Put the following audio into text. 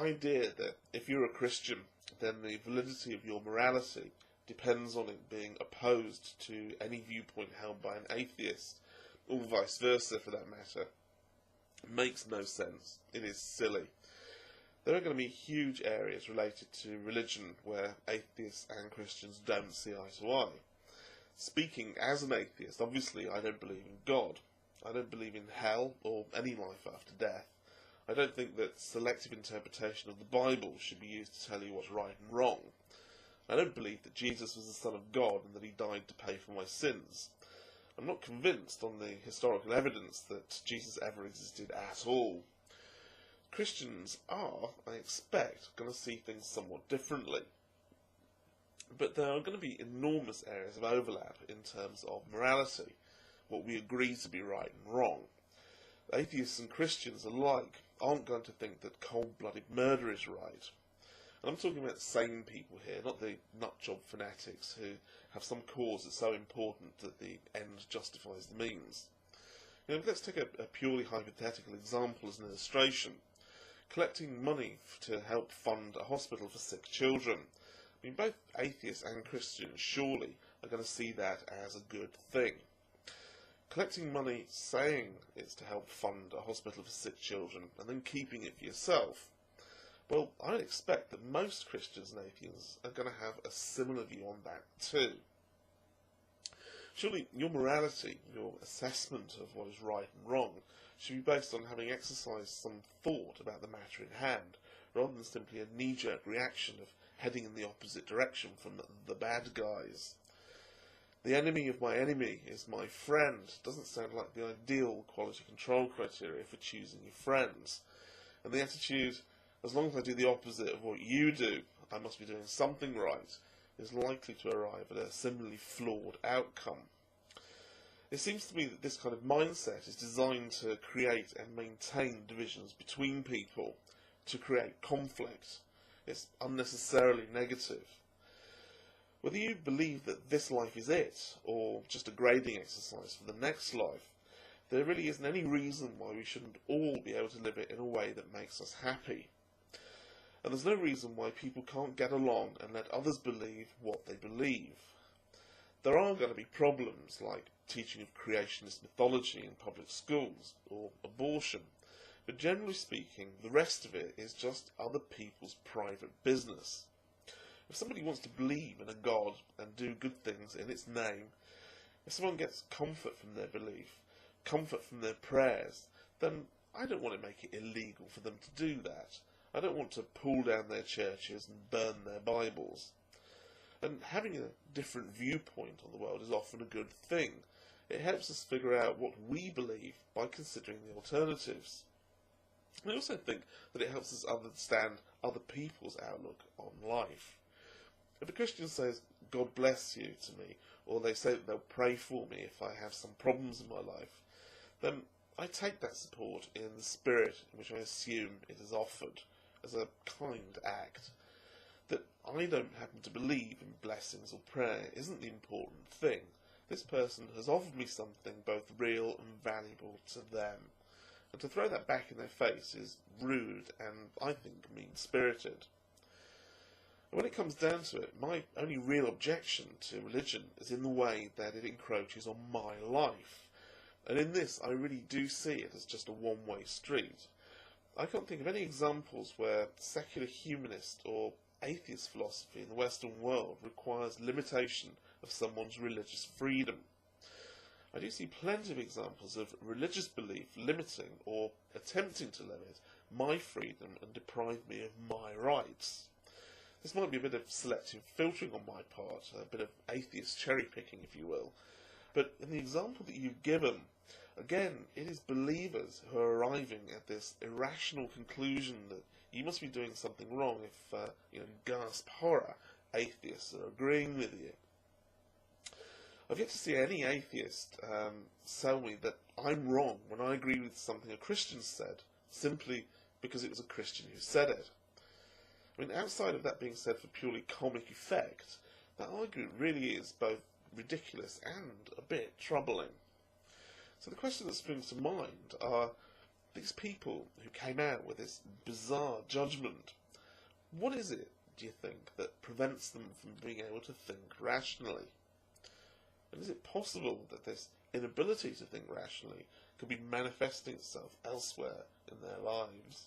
idea that if you're a Christian, then the validity of your morality depends on it being opposed to any viewpoint held by an atheist, or vice versa for that matter, makes no sense. It is silly. There are going to be huge areas related to religion where atheists and Christians don't see eye to eye. Speaking as an atheist, obviously I don't believe in God. I don't believe in hell or any life after death. I don't think that selective interpretation of the Bible should be used to tell you what's right and wrong. I don't believe that Jesus was the Son of God and that he died to pay for my sins. I'm not convinced on the historical evidence that Jesus ever existed at all. Christians are, I expect, going to see things somewhat differently. But there are going to be enormous areas of overlap in terms of morality, what we agree to be right and wrong. Atheists and Christians alike aren't going to think that cold-blooded murder is right. And I'm talking about sane people here, not the nutjob fanatics who have some cause that's so important that the end justifies the means. Let's take a purely hypothetical example as an illustration. Collecting money to help fund a hospital for sick children. I mean, both atheists and Christians surely are going to see that as a good thing. Collecting money saying it's to help fund a hospital for sick children and then keeping it for yourself, well, I expect that most Christians and atheists are going to have a similar view on that too. Surely your morality, your assessment of what is right and wrong, should be based on having exercised some thought about the matter in hand, rather than simply a knee-jerk reaction of heading in the opposite direction from the bad guys. The enemy of my enemy is my friend doesn't sound like the ideal quality control criteria for choosing your friends. And the attitude, as long as I do the opposite of what you do, I must be doing something right, is likely to arrive at a similarly flawed outcome. It seems to me that this kind of mindset is designed to create and maintain divisions between people, to create conflict. It's unnecessarily negative. Whether you believe that this life is it, or just a grading exercise for the next life, there really isn't any reason why we shouldn't all be able to live it in a way that makes us happy. And there's no reason why people can't get along and let others believe what they believe. There are going to be problems like teaching of creationist mythology in public schools, or abortion, but generally speaking, the rest of it is just other people's private business. If somebody wants to believe in a God and do good things in its name, if someone gets comfort from their belief, comfort from their prayers, then I don't want to make it illegal for them to do that. I don't want to pull down their churches and burn their Bibles. And having a different viewpoint on the world is often a good thing. It helps us figure out what we believe by considering the alternatives. I also think that it helps us understand other people's outlook on life. If a Christian says, God bless you to me, or they say that they'll pray for me if I have some problems in my life, then I take that support in the spirit in which I assume it is offered, as a kind act. That I don't happen to believe in blessings or prayer isn't the important thing. This person has offered me something both real and valuable to them. And to throw that back in their face is rude and, I think, mean-spirited. And when it comes down to it, my only real objection to religion is in the way that it encroaches on my life. And in this, I really do see it as just a one-way street. I can't think of any examples where secular humanist or atheist philosophy in the Western world requires limitation of someone's religious freedom. I do see plenty of examples of religious belief limiting or attempting to limit my freedom and deprive me of my rights. This might be a bit of selective filtering on my part, a bit of atheist cherry-picking, if you will, but in the example that you've given, again, it is believers who are arriving at this irrational conclusion that you must be doing something wrong if, gasp horror, atheists are agreeing with you. I've yet to see any atheist tell me that I'm wrong when I agree with something a Christian said, simply because it was a Christian who said it. I mean, outside of that being said for purely comic effect, that argument really is both ridiculous and a bit troubling. So the question that springs to mind are, These people who came out with this bizarre judgment, what is it, do you think, that prevents them from being able to think rationally? And is it possible that this inability to think rationally could be manifesting itself elsewhere in their lives?